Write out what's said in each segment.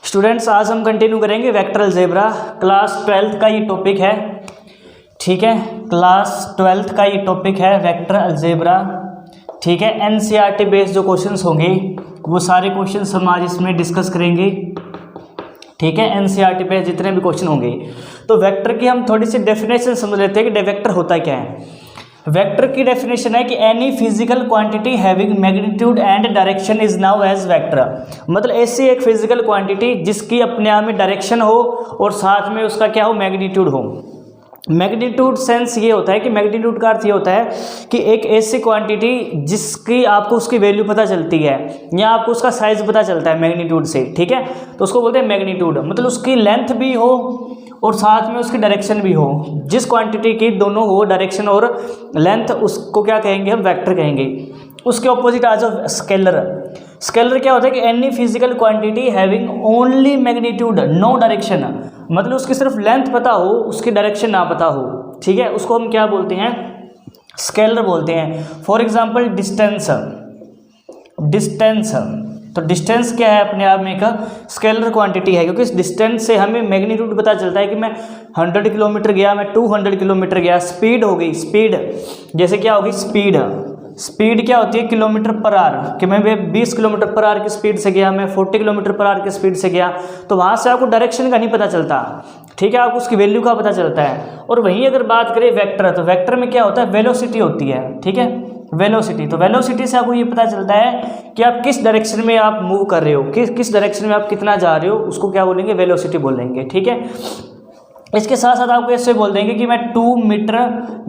Students आज हम continue करेंगे वेक्टर अलजेब्रा। क्लास 12th का ये टॉपिक है, ठीक है। क्लास 12th का ये टॉपिक है वेक्टर अलजेब्रा, ठीक है। एनसीईआरटी बेस्ड जो क्वेश्चंस होंगे वो सारे क्वेश्चंस हम आज इसमें डिस्कस करेंगे, ठीक है। एनसीईआरटी पे जितने भी क्वेश्चन होंगे तो वेक्टर की हम थोड़ी सी डेफिनेशन समझ लेते हैं कि वेक्टर होता क्या है। वेक्टर की डेफिनेशन है कि any physical quantity having magnitude and direction is known as vector. मतलब ऐसी एक फिजिकल क्वांटिटी जिसकी अपने आप में डायरेक्शन हो और साथ में उसका क्या हो, मैग्नीट्यूड हो। मैग्नीट्यूड सेंस ये होता है कि मैग्नीट्यूड का अर्थ ये होता है कि एक ऐसी क्वांटिटी जिसकी आपको उसकी वैल्यू पता चलती है या आपको उसका साइज पता चलता है मैग्नीट्यूड से, ठीक है। तो उसको बोलते हैं मैग्नीट्यूड। मतलब उसकी लेंथ भी हो और साथ में उसकी डायरेक्शन भी हो। जिस क्वांटिटी की दोनों हो, डायरेक्शन और लेंथ, उसको क्या कहेंगे हम, वेक्टर कहेंगे। उसके ऑपोजिट आ जाओ स्केलर। स्केलर क्या होता है कि any physical quantity having only magnitude no direction. मतलब उसकी सिर्फ लेंथ पता हो, उसकी डायरेक्शन ना पता हो, ठीक है। उसको हम क्या बोलते हैं, स्केलर बोलते हैं। For example distance. डिस्टेंस तो डिस्टेंस क्या है, अपने आप में एक स्केलर क्वांटिटी है, क्योंकि इस डिस्टेंस से हमें मैग्नीट्यूड पता चलता है कि मैं 100 किलोमीटर गया, मैं 200 किलोमीटर गया। स्पीड हो गई, स्पीड जैसे क्या होगी, स्पीड। स्पीड क्या होती है, किलोमीटर पर आवर, कि मैं 20 किलोमीटर पर आवर की स्पीड से गया, मैं 40 किलोमीटर पर आवर की स्पीड से गया। तो वहाँ से आपको डायरेक्शन का नहीं पता चलता, ठीक है, आपको उसकी वैल्यू का पता चलता है। और वहीं अगर बात करें वेक्टर, तो वेक्टर में क्या होता है, वेलोसिटी होती है, ठीक है, वेलोसिटी। तो वेलोसिटी से आपको ये पता चलता है कि आप किस डायरेक्शन में आप मूव कर रहे हो, किस डायरेक्शन में आप कितना जा रहे हो, उसको क्या बोलेंगे, वेलोसिटी बोलेंगे, ठीक है। इसके साथ साथ आपको ऐसे बोल देंगे कि मैं 2 मीटर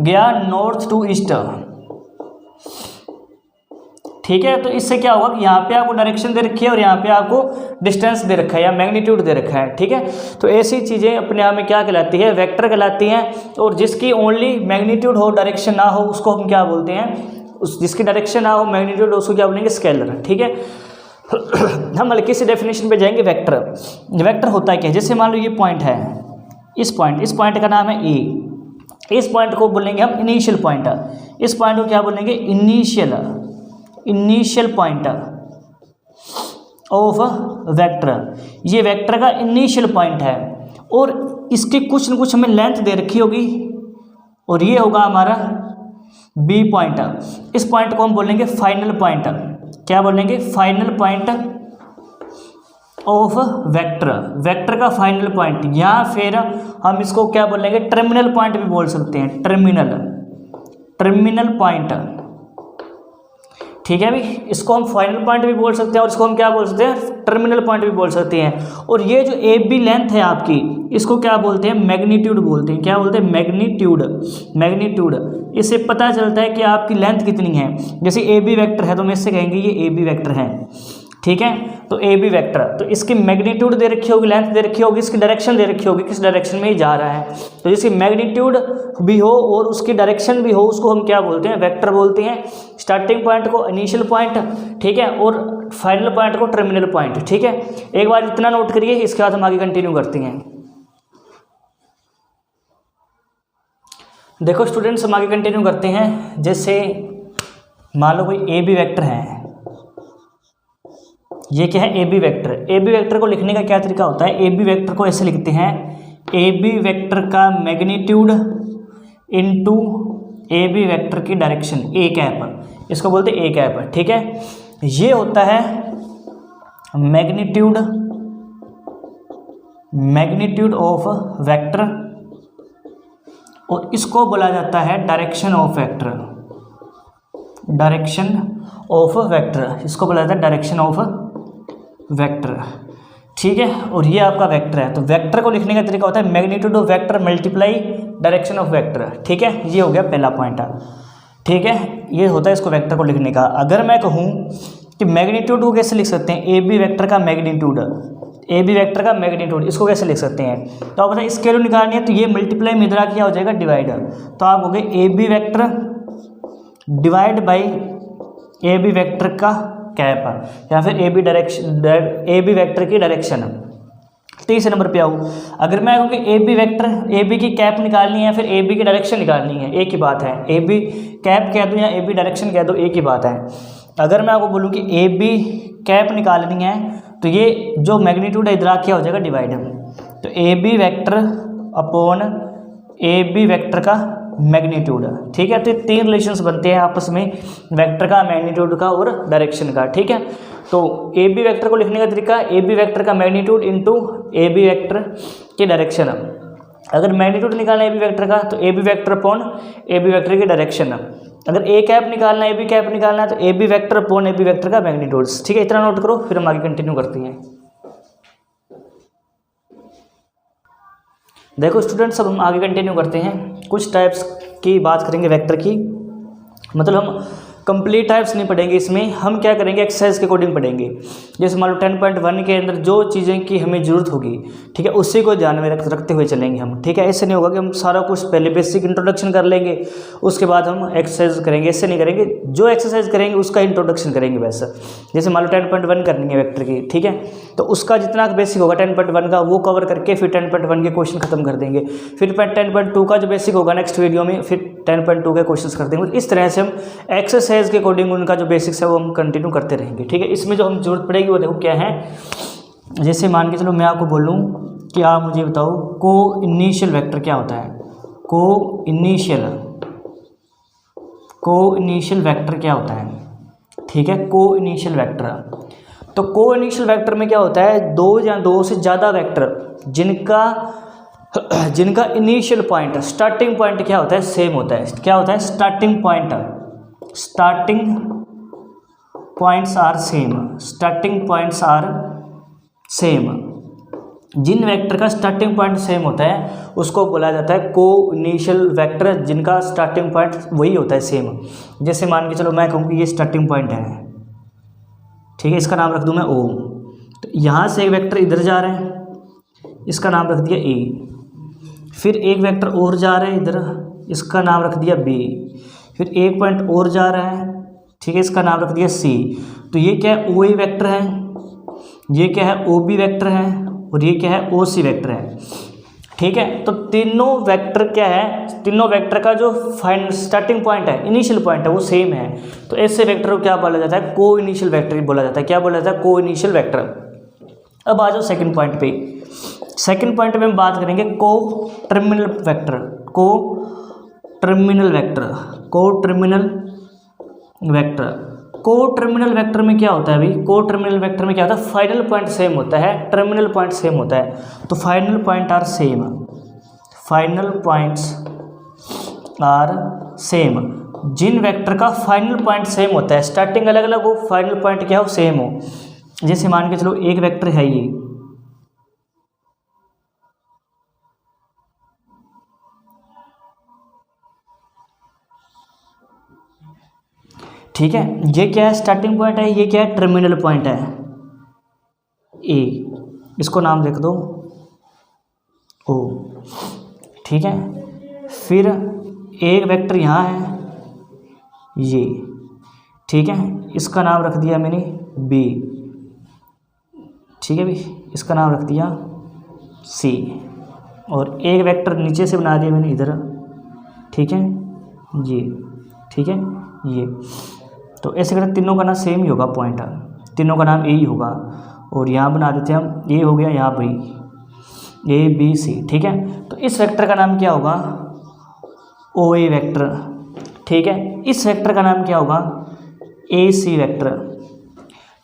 गया नॉर्थ टू ईस्ट, ठीक है। तो इससे क्या होगा कि यहाँ पे आपको डायरेक्शन दे रखी है और यहाँ पे आपको डिस्टेंस दे रखा है या मैग्नीट्यूड दे रखा है, ठीक है। तो ऐसी चीज़ें अपने आप में क्या कहलाती है, वेक्टर कहलाती हैं। और जिसकी ओनली मैग्नीट्यूड हो, डायरेक्शन ना हो, उसको हम क्या बोलते हैं, उस जिसकी डायरेक्शन ना हो, मैग्नीट्यूड, उसको क्या बोलेंगे, स्केलर, ठीक है। हम हल्की सी डेफिनेशन पे जाएंगे। वेक्टर, वेक्टर होता है क्या, जैसे मान लो ये पॉइंट है, इस पॉइंट का नाम है ए। इस पॉइंट को बोलेंगे हम इनिशियल पॉइंट। इस पॉइंट को क्या बोलेंगे, इनिशियल पॉइंट ऑफ वेक्टर। ये वेक्टर का इनिशियल पॉइंट है और इसकी कुछ न कुछ हमें लेंथ दे रखी होगी और ये होगा हमारा बी पॉइंट। इस पॉइंट को हम बोलेंगे फाइनल पॉइंट। क्या बोलेंगे, final point of vector, vector का फाइनल पॉइंट। या फिर हम इसको क्या बोलेंगे, टर्मिनल पॉइंट भी बोल सकते हैं, टर्मिनल पॉइंट, ठीक है भाई। इसको हम फाइनल पॉइंट भी बोल सकते हैं और इसको हम क्या बोल सकते हैं, टर्मिनल पॉइंट भी बोल सकते हैं। और ये जो ए बी लेंथ है आपकी, इसको क्या बोलते हैं, मैग्नीट्यूड बोलते हैं। क्या बोलते हैं, मैग्नीट्यूड। मैग्नीट्यूड, इससे पता चलता है कि आपकी लेंथ कितनी है। जैसे ए बी वेक्टर है तो हम इससे कहेंगे ये ए बी वेक्टर है, ठीक है। तो ए बी वेक्टर, तो इसकी मैग्नीट्यूड दे रखी होगी, लेंथ दे रखी होगी, इसकी डायरेक्शन दे रखी होगी, किस डायरेक्शन में ये जा रहा है। तो जिसकी मैग्नीट्यूड भी हो और उसकी डायरेक्शन भी हो, उसको हम क्या बोलते हैं, वेक्टर बोलते हैं। स्टार्टिंग पॉइंट को इनिशियल पॉइंट, ठीक है, और फाइनल पॉइंट को टर्मिनल पॉइंट, ठीक है। एक बार इतना नोट करिए, इसके बाद हम आगे कंटिन्यू करते हैं। देखो स्टूडेंट्स, हम आगे कंटिन्यू करते हैं। जैसे मान लो कोई ए बी वेक्टर है, ये क्या है, A B vector. A B vector को लिखने का क्या तरीका होता है, ए बी वेक्टर को ऐसे लिखते हैं, ए बी वेक्टर का magnitude into A B vector की डायरेक्शन, ए कैप, इसको बोलते हैं ए कैप, ठीक है। ये होता है मैग्नीट्यूड ऑफ वेक्टर और इसको बोला जाता है direction of vector, direction of vector, इसको बोला जाता है डायरेक्शन ऑफ वेक्टर, ठीक है। और ये आपका वेक्टर है। तो वेक्टर को लिखने का तरीका होता है magnitude of vector multiply direction of vector, ठीक है। ये हो गया पहला पॉइंट, ठीक है। ये होता है इसको वेक्टर को लिखने का। अगर मैं कहूँ कि मैग्नीट्यूड को कैसे लिख सकते हैं, ए बी वेक्टर का मैग्नीट्यूड, ए बी वेक्टर का मैग्नीट्यूड, इसको कैसे लिख सकते हैं, तो आप बताइए इसके लिए निकालनी है तो ये मल्टीप्लाई में इधर क्या हो जाएगा, डिवाइड। तो आप हो गए A B vector divide by A B vector का कैप या फिर A B direction, A B vector की डायरेक्शन। तीसरे नंबर पे आऊँ, अगर मैं कहूँ कि A B vector, A B की कैप निकालनी है फिर ए बी की डायरेक्शन निकालनी है, एक ही बात है। ए बी कैप कह दूँ या ए बी डायरेक्शन कह दो, एक ही बात है। अगर मैं आपको बोलूँ कि ए बी कैप निकालनी है तो ये जो मैग्नीट्यूड है इधर क्या हो जाएगा डिवाइड, तो A B vector upon A B vector का मैग्नीट्यूड, ठीक है। तो ये तीन रिलेशंस बनते हैं आपस में, वेक्टर का, मैग्नीट्यूड का और डायरेक्शन का, ठीक है। तो ए बी वेक्टर को लिखने का तरीका, ए बी वेक्टर का magnitude into A B vector की डायरेक्शन। अगर मैग्नीट्यूड निकालना है ए बी वेक्टर का तो A B vector upon A B vector की डायरेक्शन। अगर ए कैप निकालना है, ए बी कैप निकालना है तो A B vector upon A B vector का मैग्नीट्यूड, ठीक है। इतना नोट करो, फिर हम आगे कंटिन्यू करते हैं। देखो स्टूडेंट्स, अब हम आगे कंटिन्यू करते हैं, कुछ टाइप्स की बात करेंगे वेक्टर की। मतलब हम कंप्लीट टाइप्स नहीं पढ़ेंगे इसमें, हम क्या करेंगे एक्सरसाइज के अकॉर्डिंग पढ़ेंगे। जैसे मान लो 10.1 के अंदर जो चीज़ें की हमें ज़रूरत होगी, ठीक है, उसी को ध्यान में रखते हुए चलेंगे हम, ठीक है। ऐसे नहीं होगा कि हम सारा कुछ पहले बेसिक इंट्रोडक्शन कर लेंगे उसके बाद हम एक्सरसाइज करेंगे, ऐसे नहीं करेंगे। जो एक्सरसाइज करेंगे उसका इंट्रोडक्शन करेंगे वैसा। जैसे मान लो 10.1 करनी है वेक्टर की, ठीक है, तो उसका जितना बेसिक होगा 10.1 का वो कवर करके फिर 10.1 के क्वेश्चन खत्म कर देंगे। फिर 10.2 का जो बेसिक होगा नेक्स्ट वीडियो में फिर 10.2 के क्वेश्चन कर देंगे। इस तरह से हम एक्सरसाइज के अकॉर्डिंग उनका जो बेसिक्स है वो हम कंटिन्यू करते रहेंगे, ठीक है। इसमें जो हम जरूरत पड़ेगी वो देखो क्या है। जैसे मान के चलो मैं आपको बोलूँ कि आप मुझे बताओ को इनिशियल वेक्टर क्या होता है। को इनिशियल वेक्टर क्या होता है, ठीक है। को इनिशियल वेक्टर, तो को इनिशियल वेक्टर में क्या होता है, दो या दो से ज़्यादा वेक्टर जिनका इनिशियल पॉइंट, स्टार्टिंग पॉइंट क्या होता है, सेम होता है। क्या होता है, स्टार्टिंग पॉइंट्स आर सेम। जिन वेक्टर का स्टार्टिंग पॉइंट सेम होता है उसको बोला जाता है को इनिशियल वेक्टर, जिनका स्टार्टिंग पॉइंट वही होता है सेम। जैसे मान के चलो मैं कहूँ कि ये स्टार्टिंग पॉइंट है, ठीक है, इसका नाम रख दूँ मैं ओ। तो यहाँ से एक वेक्टर इधर जा रहे हैं, इसका नाम रख दिया ए। फिर एक वेक्टर और जा रहा है इधर, इसका नाम रख दिया बी। फिर एक पॉइंट और जा रहा है, ठीक है, इसका नाम रख दिया सी। तो ये क्या है, ओ ए वेक्टर है, ये क्या है, ओ बी वेक्टर है, और ये क्या है, ओ सी वेक्टर है, ठीक है। तो तीनों वेक्टर क्या है, तीनों वेक्टर का जो फाइनल स्टार्टिंग पॉइंट है, इनिशियल पॉइंट है, वो सेम है। तो ऐसे वेक्टर को क्या बोला जाता है, को इनिशियल वेक्टर बोला जाता है। क्या बोला जाता है, को इनिशियल वेक्टर। अब आ जाओ सेकंड पॉइंट पे। सेकंड पॉइंट में हम बात करेंगे को टर्मिनल वेक्टर। को टर्मिनल वेक्टर में क्या होता है भाई, को टर्मिनल वेक्टर में क्या होता है, फाइनल पॉइंट सेम होता है, टर्मिनल पॉइंट सेम होता है। तो फाइनल पॉइंट्स आर सेम। जिन वेक्टर का फाइनल पॉइंट सेम होता है, स्टार्टिंग अलग अलग हो, फाइनल पॉइंट क्या हो, सेम हो। जैसे मान के चलो एक वेक्टर है ये, ठीक है, ये क्या है, स्टार्टिंग पॉइंट है, ये क्या है, टर्मिनल पॉइंट है ए, इसको नाम लिख दो ओ, ठीक है। फिर एक वेक्टर यहाँ है ये, ठीक है, इसका नाम रख दिया मैंने बी, ठीक है भाई, इसका नाम रख दिया सी। और एक वेक्टर नीचे से बना दिया मैंने इधर, ठीक है, ये, ठीक है, ये। तो ऐसे करके तीनों का नाम सेम ही होगा, पॉइंट तीनों का नाम ए ही होगा। और यहाँ बना देते हैं हम, ए हो गया यहाँ बी, ए बी सी, ठीक है। तो इस वेक्टर का नाम क्या होगा, ओ ए वेक्टर, ठीक है। इस वेक्टर का नाम क्या होगा, ए सी वेक्टर,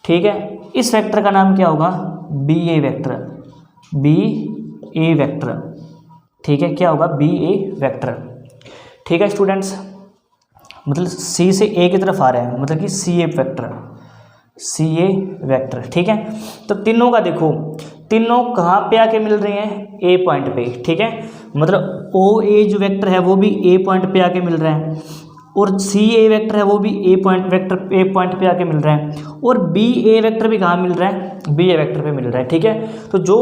ठीक है। इस वेक्टर का नाम क्या होगा, बी ए वेक्टर, ठीक है, क्या होगा, बी ए वेक्टर, ठीक है स्टूडेंट्स। मतलब सी से ए की तरफ आ रहे हैं, मतलब कि सी ए वेक्टर, ठीक है। तो तीनों का देखो, तीनों कहाँ पे आके मिल रही हैं, ए पॉइंट पे, ठीक है। मतलब ओ ए जो वेक्टर है वो भी ए पॉइंट पे आके मिल रहे हैं, और सी ए वेक्टर है वो भी ए पॉइंट पे आके मिल रहे हैं, और बी ए वेक्टर भी कहाँ मिल रहा है, बी ए वेक्टर पे मिल रहा है, ठीक है। तो जो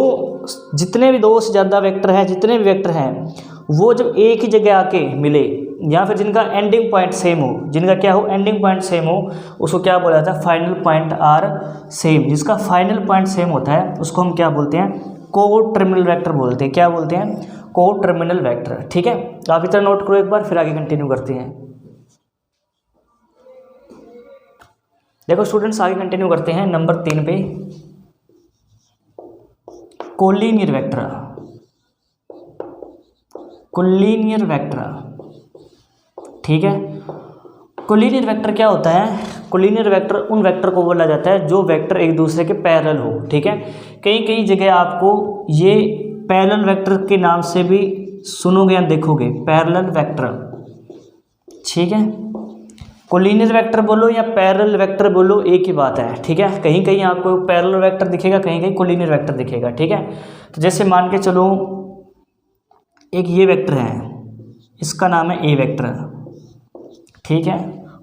जितने भी दो से ज़्यादा वेक्टर हैं, जितने भी वेक्टर हैं, वो जब एक ही जगह आके मिले, या फिर जिनका एंडिंग पॉइंट सेम हो, जिनका क्या हो, एंडिंग पॉइंट सेम हो, उसको क्या बोला जाता है, फाइनल पॉइंट आर सेम। जिसका फाइनल पॉइंट सेम होता है उसको हम क्या बोलते हैं, को टर्मिनल वेक्टर बोलते हैं। क्या बोलते हैं, को टर्मिनल वेक्टर, ठीक है। आप इतना नोट करो एक बार, फिर आगे कंटिन्यू करते हैं। देखो स्टूडेंट्स, आगे कंटिन्यू करते हैं नंबर 3 पे। कोलिनियर वेक्टर, कोलिनियर वेक्टर, ठीक है। कोलिनियर वेक्टर क्या होता है? कोलिनियर वेक्टर उन वेक्टर को बोला जाता है जो वेक्टर एक दूसरे के पैरेलल हो, ठीक है। कई कई जगह आपको ये पैरेलल वेक्टर के नाम से भी सुनोगे या देखोगे, पैरेलल वेक्टर, ठीक है। कोलिनियर वेक्टर बोलो या पैरेलल वेक्टर बोलो, एक ही बात है, ठीक है। कहीं कहीं आपको पैरेलल वेक्टर दिखेगा, कहीं कहीं कोलिनियर वेक्टर दिखेगा, ठीक है। तो जैसे मान के चलो एक ये वेक्टर है, इसका नाम है ए वेक्टर, ठीक है।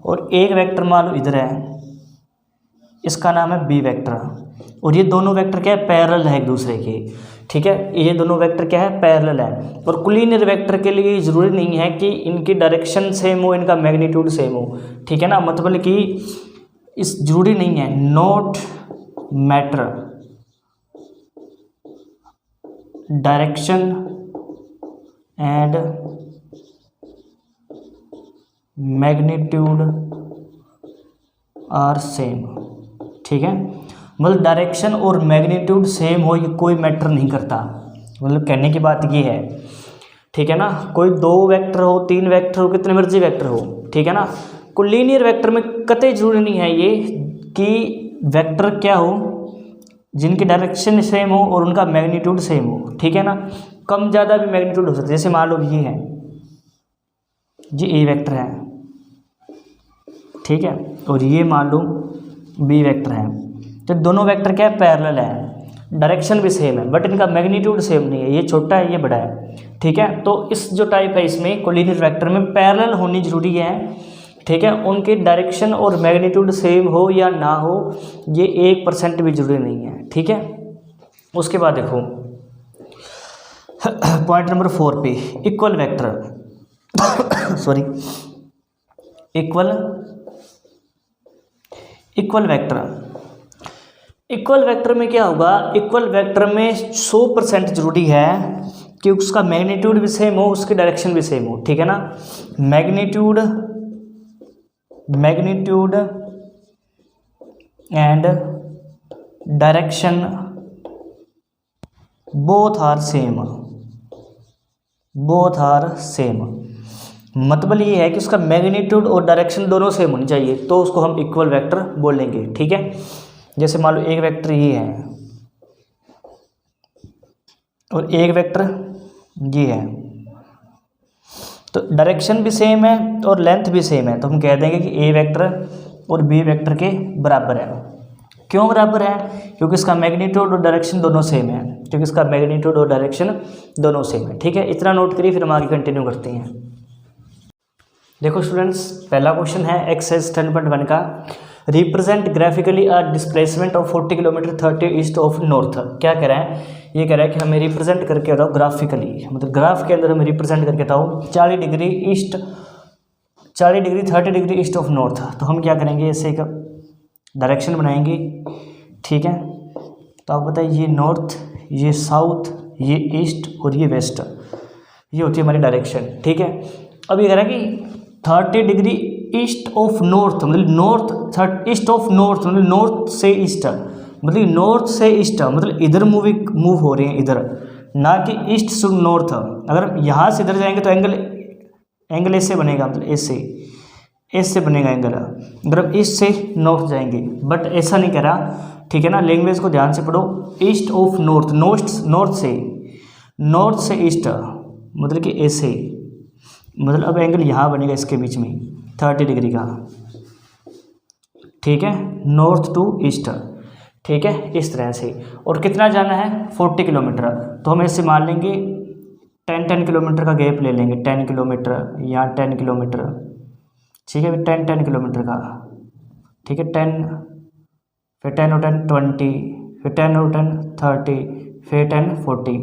और एक वेक्टर मान लो इधर है, इसका नाम है बी वेक्टर। और ये दोनों वेक्टर क्या है? पैरेलल है एक दूसरे के, ठीक है। ये दोनों वेक्टर क्या है? पैरेलल है। और कोलिनियर वेक्टर के लिए ज़रूरी नहीं है कि इनकी डायरेक्शन सेम हो, इनका मैग्नीट्यूड सेम हो, ठीक है ना। मतलब कि इस जरूरी नहीं है, not matter direction and magnitude are same, ठीक है। मतलब डायरेक्शन और मैग्नीट्यूड सेम हो, ये कोई मैटर नहीं करता। मतलब कहने की बात ये है, ठीक है ना। कोई दो वेक्टर हो, तीन वेक्टर हो, कितने मर्जी वेक्टर हो, ठीक है ना। कोलिनियर वेक्टर में कतई जरूरी नहीं है ये कि वेक्टर क्या हो, जिनकी डायरेक्शन सेम हो और उनका मैग्नीट्यूड सेम हो, ठीक है ना। कम ज़्यादा भी मैग्नीट्यूड हो सकता है। जैसे मान लो ये है, ये ए वेक्टर है, ठीक है, और ये मान लो बी वेक्टर है। तो दोनों वेक्टर क्या है? पैरेलल है, डायरेक्शन भी सेम है, बट इनका मैग्नीट्यूड सेम नहीं है, ये छोटा है, ये बड़ा है, ठीक है। तो इस जो टाइप है इसमें कोलिनियर वेक्टर में पैरेलल होनी जरूरी है, ठीक है। उनके डायरेक्शन और मैग्नीट्यूड सेम हो या ना हो, ये 1% भी जरूरी नहीं है, ठीक है। उसके बाद देखो पॉइंट नंबर 4 पे equal vector sorry equal vector. Equal vector में क्या होगा? इक्वल वेक्टर में 100% जरूरी है कि उसका मैग्नीट्यूड भी सेम हो, उसकी डायरेक्शन भी सेम हो, ठीक है ना। Magnitude and direction both are same. मतलब ये है कि उसका मैग्नीट्यूड और डायरेक्शन दोनों सेम होनी चाहिए, तो उसको हम इक्वल वेक्टर बोलेंगे, ठीक है। जैसे मान लो एक वेक्टर ये है और एक वेक्टर ये है, तो डायरेक्शन भी सेम है और लेंथ भी सेम है, तो हम कह देंगे कि ए वेक्टर और बी वेक्टर के बराबर है। क्यों बराबर है? क्योंकि इसका मैग्नीट्यूड और डायरेक्शन दोनों सेम है, ठीक है। इतना नोट करिए, फिर हम आगे कंटिन्यू करते हैं। देखो स्टूडेंट्स, पहला क्वेश्चन है एक्सरसाइज 10.1 का, represent graphically a displacement of 40 kilometre 30 east of north. क्या कह रहा है? ये कह रहा है कि हमें रिप्रेजेंट करके बताओ ग्राफिकली, मतलब ग्राफ के अंदर हमें रिप्रेजेंट करके बताओ 40 degree 30 degree east of north. तो हम क्या करेंगे? ऐसे एक डायरेक्शन बनाएंगे, ठीक है। तो आप बताइए, ये नॉर्थ, ये साउथ, ये ईस्ट और ये वेस्ट, ये होती है हमारी डायरेक्शन, ठीक है। अब ये कह रहा है कि 30 डिग्री ईस्ट ऑफ नॉर्थ, मतलब ईस्ट ऑफ नॉर्थ, मतलब नॉर्थ से ईस्ट, मतलब इधर मूव हो रहे हैं, इधर, ना कि ईस्ट से नॉर्थ। अगर हम यहाँ से इधर जाएंगे तो एंगल ऐसे बनेगा, मतलब ऐसे बनेगा एंगल, अगर हम ईस्ट से नॉर्थ जाएंगे, बट ऐसा नहीं कह रहा, ठीक है ना। लैंग्वेज को ध्यान से पढ़ो। ईस्ट ऑफ नॉर्थ, नॉर्थ से ईस्ट, मतलब कि ऐसे, मतलब अब एंगल यहाँ बनेगा इसके बीच में 30 डिग्री का, ठीक है, नॉर्थ टू ईस्ट, ठीक है, इस तरह से। और कितना जाना है? 40 किलोमीटर। तो हम ऐसे मान लेंगे 10 किलोमीटर का गैप ले लेंगे, 10 किलोमीटर या 10 किलोमीटर, ठीक है, 10 किलोमीटर का, ठीक है, 10, फिर 10 और 10 20, फिर 10 और 10 30, फिर 10 40,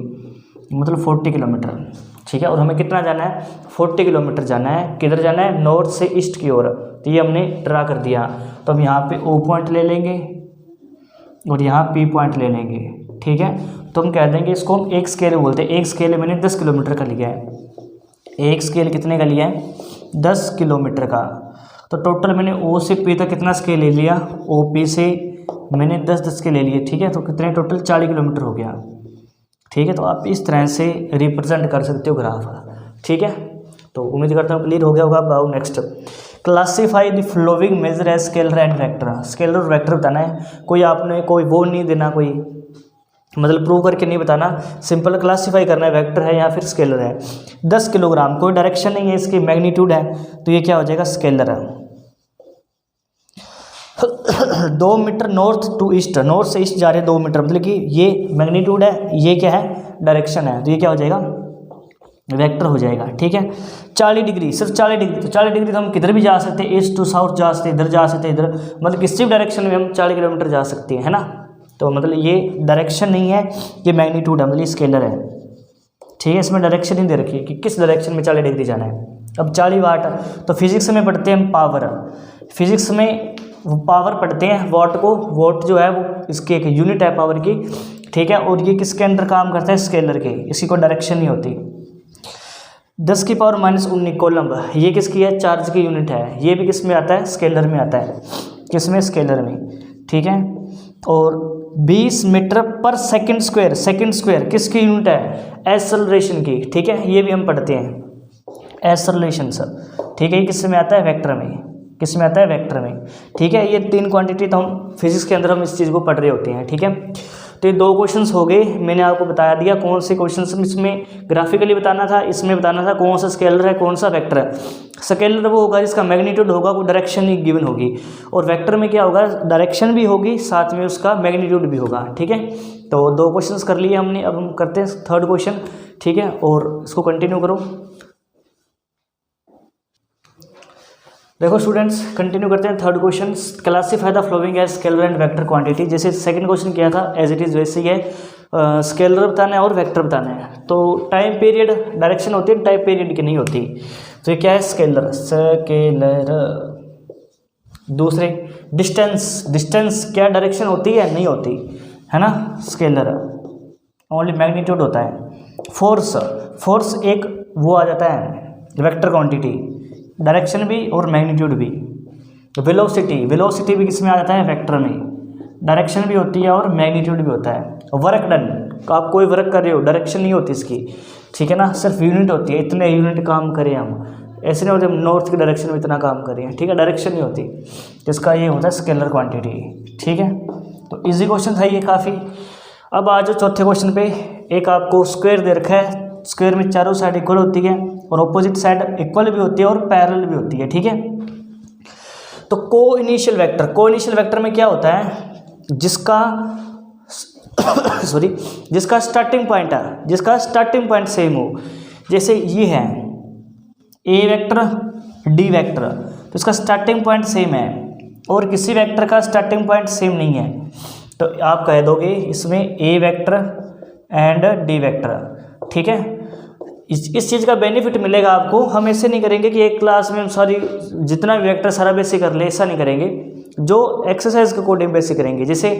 मतलब 40 किलोमीटर, ठीक है। और हमें कितना जाना है? 40 किलोमीटर जाना है। किधर जाना है? नॉर्थ से ईस्ट की ओर। तो ये हमने ड्रा कर दिया। तो हम यहाँ पे O पॉइंट ले लेंगे और यहाँ P पॉइंट ले लेंगे, ठीक है। तो हम कह देंगे, इसको हम एक स्केल बोलते हैं। एक स्केल मैंने 10 किलोमीटर का लिया है। एक स्केल कितने का लिया है? 10 किलोमीटर का। तो टोटल मैंने O से P तक कितना स्केल ले लिया? OP से मैंने 10 के ले लिए, ठीक है। तो कितने टोटल? 40 किलोमीटर हो गया, ठीक है। तो आप इस तरह से रिप्रेजेंट कर सकते हो ग्राफ, ठीक है। तो उम्मीद करता हूँ क्लियर हो गया होगा। अब next, classify the following measure as scalar and vector. Scalar और वेक्टर बताना है, कोई आपने कोई वो नहीं देना, कोई मतलब प्रूव करके नहीं बताना, सिंपल क्लासीफाई करना है वेक्टर है या फिर स्केलर है। 10 किलोग्राम, कोई डायरेक्शन नहीं है, इसकी मैग्नीट्यूड है, तो ये क्या हो जाएगा, स्केलर है। 2 metre north to east, north से ईस्ट जा रहे हैं 2 मीटर, मतलब कि ये मैग्नीट्यूड है, ये क्या है, डायरेक्शन है, तो ये क्या हो जाएगा, वेक्टर हो जाएगा, ठीक है। 40 डिग्री, सिर्फ 40 डिग्री, तो 40 डिग्री तो हम किधर भी जा सकते हैं, ईस्ट टू साउथ जा सकते हैं, इधर जा सकते हैं, इधर, मतलब किसी भी डायरेक्शन में हम 40 किलोमीटर जा सकते हैं, है ना। तो मतलब ये डायरेक्शन नहीं है, ये मैग्नीट्यूड है, मतलब ये स्केलर है, ठीक है। इसमें डायरेक्शन ही दे रखी है कि किस डायरेक्शन में 40 डिग्री जाना है। अब 40 वाट, तो फिजिक्स में पढ़ते हैं हम पावर, फिजिक्स में वो पावर पढ़ते हैं वाट को, वाट जो है वो इसकी एक यूनिट है पावर की, ठीक है। और ये किसके अंदर काम करता है, स्केलर के, इसी को डायरेक्शन नहीं होती। 10 की पावर -19 कोलम्ब, ये किसकी है, चार्ज की यूनिट है, ये भी किस में आता है, स्केलर में आता है, किस में, स्केलर में, ठीक है। और 20 मीटर पर सेकंड स्क्वायर, सेकंड स्क्वायर किसकी यूनिट है, एक्सेलरेशन की, ठीक है। ये भी हम पढ़ते हैं एक्सेलरेशन सब, ठीक है। ये किस में आता है, वेक्टर में, किस में आता है, वेक्टर में, ठीक है। ये 3 क्वांटिटी तो हम फिजिक्स के अंदर हम इस चीज़ को पढ़ रहे होते हैं, ठीक है। तो ये 2 क्वेश्चंस हो गए, मैंने आपको बता दिया कौन से क्वेश्चंस इसमें ग्राफिकली बताना था, इसमें बताना था कौन सा स्केलर है कौन सा वेक्टर है। स्केलर वो होगा जिसका मैग्नीट्यूड होगा, वो डायरेक्शन ही गिवन होगी, और वेक्टर में क्या होगा, डायरेक्शन भी होगी साथ में उसका मैग्नीट्यूड भी होगा, ठीक है। तो 2 क्वेश्चंस कर लिए हमने, अब हम करते हैं 3rd क्वेश्चन, ठीक है, और इसको कंटिन्यू करो। देखो स्टूडेंट्स, कंटिन्यू करते हैं 3rd question, classify the following as scalar and vector quantity. जैसे 2nd क्वेश्चन किया था एज इट इज़ वैसे ही है, स्केलर बताना है और वेक्टर बताना है। तो टाइम पीरियड डायरेक्शन होती है, टाइम पीरियड की नहीं होती। तो ये क्या है, स्केलर, स्केलर। दूसरे डिस्टेंस, डिस्टेंस क्या डायरेक्शन होती है, नहीं होती, है ना, स्केलर ओनली मैग्नीट्यूड होता है। फोर्स, फोर्स एक वो आ जाता है वेक्टर क्वांटिटी, डायरेक्शन भी और मैग्नीट्यूड भी। वेलोसिटी, वेलोसिटी भी किस में आ जाता है, वेक्टर में, डायरेक्शन भी होती है और मैग्नीट्यूड भी होता है। वर्क डन, आप कोई वर्क कर रहे हो, डायरेक्शन नहीं होती इसकी, ठीक है ना, सिर्फ यूनिट होती है, इतने यूनिट काम करें हम, ऐसे नहीं होते हम नॉर्थ की डायरेक्शन में इतना काम करें, ठीक है, डायरेक्शन नहीं होती, जिसका ये होता है स्केलर क्वांटिटी, ठीक है। तो इजी क्वेश्चन था ये काफ़ी। अब आ जाओ 4थे क्वेश्चन पे। एक आपको स्क्वायर दे रखा है, स्क्वायर में चारों साइड इक्वल होती है और ऑपोजिट साइड इक्वल भी होती है और पैरेलल भी होती है, ठीक है। तो को इनिशियल वेक्टर, को इनिशियल वेक्टर में क्या होता है, जिसका सॉरी जिसका स्टार्टिंग पॉइंट है, जिसका स्टार्टिंग पॉइंट सेम हो। जैसे ये है ए वेक्टर, डी वेक्टर, तो इसका स्टार्टिंग पॉइंट सेम है और किसी वेक्टर का स्टार्टिंग पॉइंट सेम नहीं है, तो आप कह दोगे इसमें ए वेक्टर एंड डी वेक्टर, ठीक है। इस चीज़ का बेनिफिट मिलेगा आपको। हम ऐसे नहीं करेंगे कि एक क्लास में हम सारी जितना भी वेक्टर सारा बेसिक कर ले, ऐसा नहीं करेंगे, जो एक्सरसाइज के अकॉर्डिंग बेसिक करेंगे। जैसे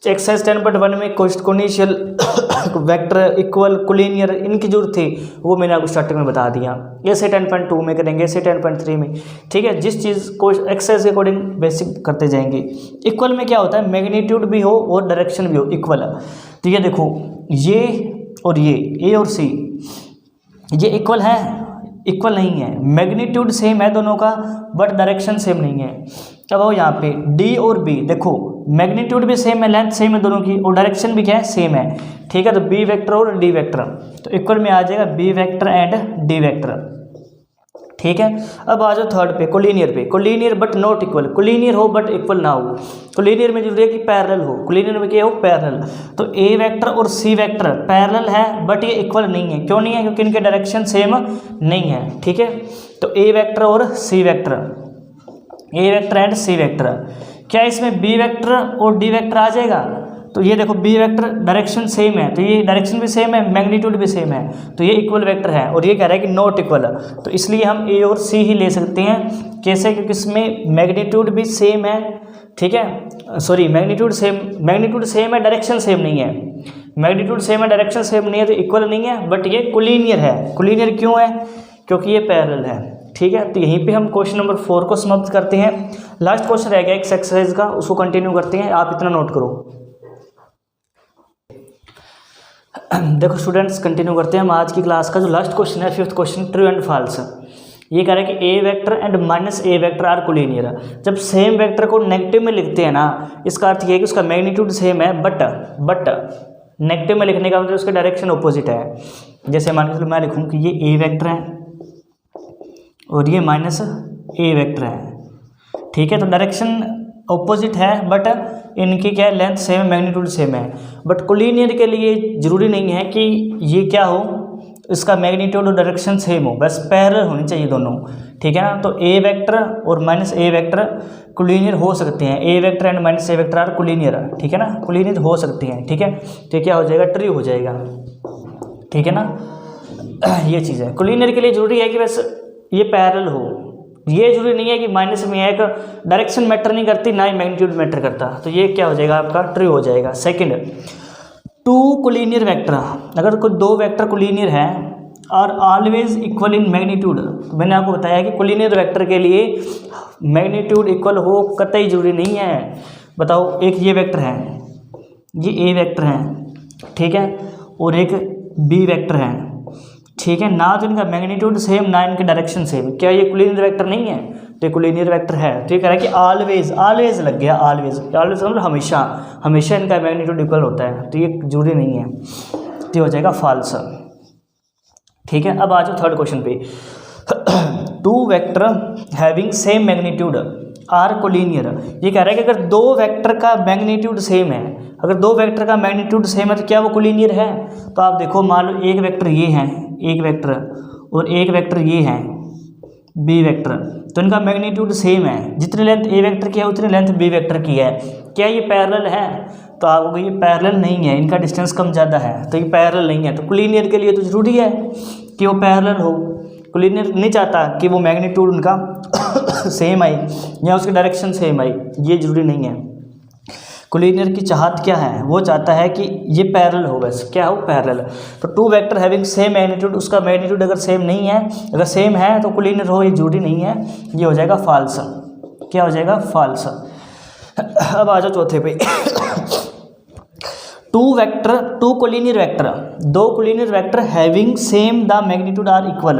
एक्सरसाइज 10.1 में कोनिशियल वेक्टर इक्वल कोलिनियर इनकी जरूरत थी, वो मैंने आपको स्टार्टिंग में बता दिया। ऐसे 10.2 में करेंगे, ऐसे 10.3 में, ठीक है। जिस चीज़ को एक्सरसाइज के अकॉर्डिंग बेसिक करते जाएंगे। इक्वल में क्या होता है, मैग्नीट्यूड भी हो और डायरेक्शन भी हो, इक्वल। तो ये देखो, ये और ये ए और सी ये इक्वल है, इक्वल नहीं है, मैग्नीट्यूड सेम है दोनों का बट डायरेक्शन सेम नहीं है। अब आओ यहाँ पे डी और बी, देखो मैग्नीट्यूड भी सेम है, लेंथ सेम है दोनों की और डायरेक्शन भी क्या है, सेम है, ठीक है। तो बी वेक्टर और डी वेक्टर, तो इक्वल में आ जाएगा B vector and D vector, ठीक है। अब आ जाओ 3rd पे, कोलिनियर पे। Collinear but not equal, collinear हो बट इक्वल ना हो। कोलिनियर में जरूरी है कि पैरेलल हो, कोलिनियर में क्या हो, पैरेलल। तो ए वेक्टर और सी वेक्टर पैरेलल है बट ये इक्वल नहीं है। क्यों नहीं है, क्योंकि इनके डायरेक्शन सेम नहीं है, ठीक है। तो ए वेक्टर और C vector, A vector and C vector, क्या इसमें बी वेक्टर और डी वेक्टर आ जाएगा। तो ये देखो बी वेक्टर डायरेक्शन सेम है, तो ये डायरेक्शन भी सेम है, मैग्नीट्यूड भी सेम है, तो ये इक्वल वेक्टर है। और ये कह रहा है कि नॉट इक्वल, तो इसलिए हम ए और सी ही ले सकते हैं। कैसे, क्योंकि इसमें मैग्नीट्यूड भी सेम है, ठीक है, सॉरी मैग्नीट्यूड सेम है, डायरेक्शन सेम नहीं है। मैग्नीट्यूड सेम है, डायरेक्शन सेम नहीं है, तो इक्वल नहीं है, बट ये कोलिनियर है। कोलिनियर क्यों है, क्योंकि ये पैरेलल है, ठीक है। तो यहीं पे हम क्वेश्चन नंबर 4 को समाप्त करते हैं। लास्ट क्वेश्चन रह गया एक एक्सरसाइज का, उसको कंटिन्यू करते हैं। आप इतना नोट करो। देखो स्टूडेंट्स, कंटिन्यू करते हैं हम आज की क्लास का जो लास्ट क्वेश्चन है, 5th question, true and false. ये कह रहा है कि A vector and minus A vector are collinear. जब सेम वेक्टर को नेगेटिव में लिखते हैं ना, इसका अर्थ ये है कि उसका मैग्नीट्यूड सेम है, बट नेगेटिव में लिखने का मतलब उसका डायरेक्शन ऑपोजिट है। जैसे मान के चलो मैं लिखूँ कि ये ए वेक्टर है और ये माइनस ए वेक्टर है, ठीक है। तो डायरेक्शन ऑपोजिट है बट इनकी क्या है, लेंथ सेम है, मैग्नीट्यूड सेम है। बट कोलिनियर के लिए जरूरी नहीं है कि ये क्या हो, इसका मैग्नीट्यूड और डायरेक्शन सेम हो, बस पैरेलल होनी चाहिए दोनों, ठीक है ना। तो ए वेक्टर और माइनस ए वेक्टर कोलिनियर हो सकते हैं, A vector and minus A vector are collinear, ठीक है ना, कोलिनियर हो सकती हैं, ठीक है। तो क्या हो जाएगा, ट्रू हो जाएगा, ठीक है ना। ये चीज़ है, कोलिनियर के लिए जरूरी है कि बस ये पैरेलल हो, ये जरूरी नहीं है कि माइनस में एक डायरेक्शन मैटर नहीं करती, ना ही मैग्नीट्यूड मैटर करता। तो ये क्या हो जाएगा, आपका ट्रू हो जाएगा। सेकंड, टू कोलिनियर वेक्टर, अगर कोई दो वेक्टर कोलिनियर है और ऑलवेज इक्वल इन मैग्नीट्यूड, तो मैंने आपको बताया कि कोलिनियर वेक्टर के लिए मैग्नीट्यूड इक्वल हो कतई जरूरी नहीं है। बताओ, एक ये वेक्टर है, ये ए वेक्टर है, ठीक है, और एक बी वेक्टर है, ठीक है ना। तो इनका मैग्नीट्यूड सेम, ना इनके डायरेक्शन सेम, क्या ये कोलिनियर वेक्टर नहीं है? तो ये कोलिनियर वेक्टर है। तो ये कह रहा है कि ऑलवेज लग गया, ऑलवेज मतलब हमेशा इनका मैग्नीट्यूड इक्वल होता है, तो ये जरूरी नहीं है, तो ये हो जाएगा फॉल्स, ठीक है। अब आ जाओ थर्ड क्वेश्चन पे। Two vector having same magnitude are collinear. ये कह रहा है कि अगर दो वेक्टर का मैग्नीट्यूड सेम है, अगर दो वेक्टर का मैग्नीट्यूड सेम है तो क्या वो कोलिनियर है? तो आप देखो, मान लो एक वेक्टर ये है, एक वेक्टर, और एक वेक्टर ये है बी वेक्टर, तो इनका मैग्नीट्यूड सेम है, जितनी लेंथ ए वेक्टर की है उतनी लेंथ बी वेक्टर की है। क्या ये पैरेलल है? तो आपको ये पैरेलल नहीं है, इनका डिस्टेंस कम ज़्यादा है, तो ये पैरेलल नहीं है। तो कोलिनियर के लिए तो जरूरी है कि वो पैरेलल हो। कोलिनियर नहीं चाहता कि वो मैग्नीट्यूड उनका सेम आई या उसकी डायरेक्शन सेम आई, ये जरूरी नहीं है। कोलिनियर की चाहत क्या है, वो चाहता है कि ये पैरेलल हो, बस क्या हो, पैरेलल। तो two vector having same magnitude, उसका मैग्नीट्यूड अगर सेम नहीं है, अगर सेम है तो कोलिनियर हो, ये जरूरी नहीं है, ये हो जाएगा फॉल्स। क्या हो जाएगा, फॉल्स। अब आ जाओ चौथे पे। टू कोलिनियर वेक्टर, दो collinear vector having same the magnitude are equal.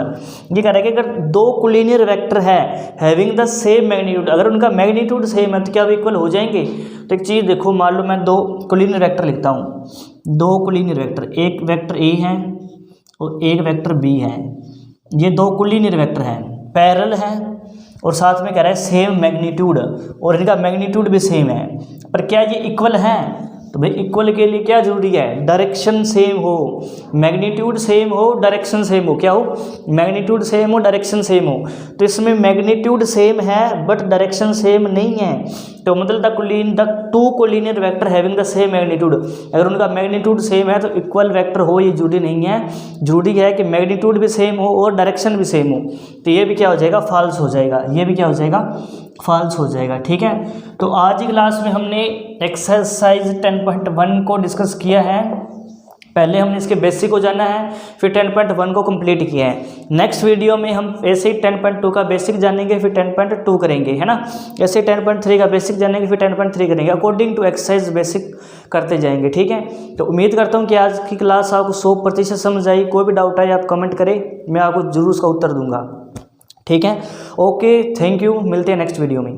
ये कह रहा है कि अगर दो कोलिनियर वेक्टर है हैविंग द सेम मैग्नीट्यूड, अगर उनका मैग्नीट्यूड सेम है तो क्या वो इक्वल हो जाएंगे? तो एक चीज़ देखो, मान लो मैं दो कोलिनियर वेक्टर लिखता हूँ, दो कोलिनियर वेक्टर, एक वेक्टर ए है और एक वेक्टर बी है, ये दो कोलिनियर वेक्टर हैं, पैरेलल हैं और साथ में कह रहा है सेम मैग्नीट्यूड, और इनका मैग्नीट्यूड भी सेम है, पर क्या ये इक्वल है? तो भाई इक्वल के लिए क्या जरूरी है, डायरेक्शन सेम हो, मैग्नीट्यूड सेम हो, डायरेक्शन सेम हो। क्या हो, मैग्नीट्यूड सेम हो, डायरेक्शन सेम हो। तो इसमें मैग्नीट्यूड सेम है बट डायरेक्शन सेम नहीं है, तो मतलब the two collinear vector having the same magnitude, अगर उनका मैग्नीट्यूड सेम है तो इक्वल वेक्टर हो, ये जरूरी नहीं है। जरूरी है कि मैग्नीट्यूड भी सेम हो और डायरेक्शन भी सेम हो। तो ये भी क्या हो जाएगा, फॉल्स हो जाएगा, ये भी क्या हो जाएगा, फॉल्स हो जाएगा, ठीक है। तो आज की क्लास में हमने एक्सरसाइज 10.1 को डिस्कस किया है। पहले हमने इसके बेसिक को जाना है, फिर 10.1 को कंप्लीट किया है। नेक्स्ट वीडियो में हम ऐसे ही 10.2 का बेसिक जानेंगे, फिर 10.2 करेंगे, है ना। ऐसे 10.3 का बेसिक जानेंगे, फिर 10.3 करेंगे, अकॉर्डिंग टू एक्सरसाइज बेसिक करते जाएंगे, ठीक है। तो उम्मीद करता हूँ कि आज की क्लास आपको 100% समझ आई। कोई भी डाउट आए आप कमेंट करें, मैं आपको जरूर उसका उत्तर दूंगा, ठीक है। ओके, थैंक यू, मिलते हैं नेक्स्ट वीडियो में।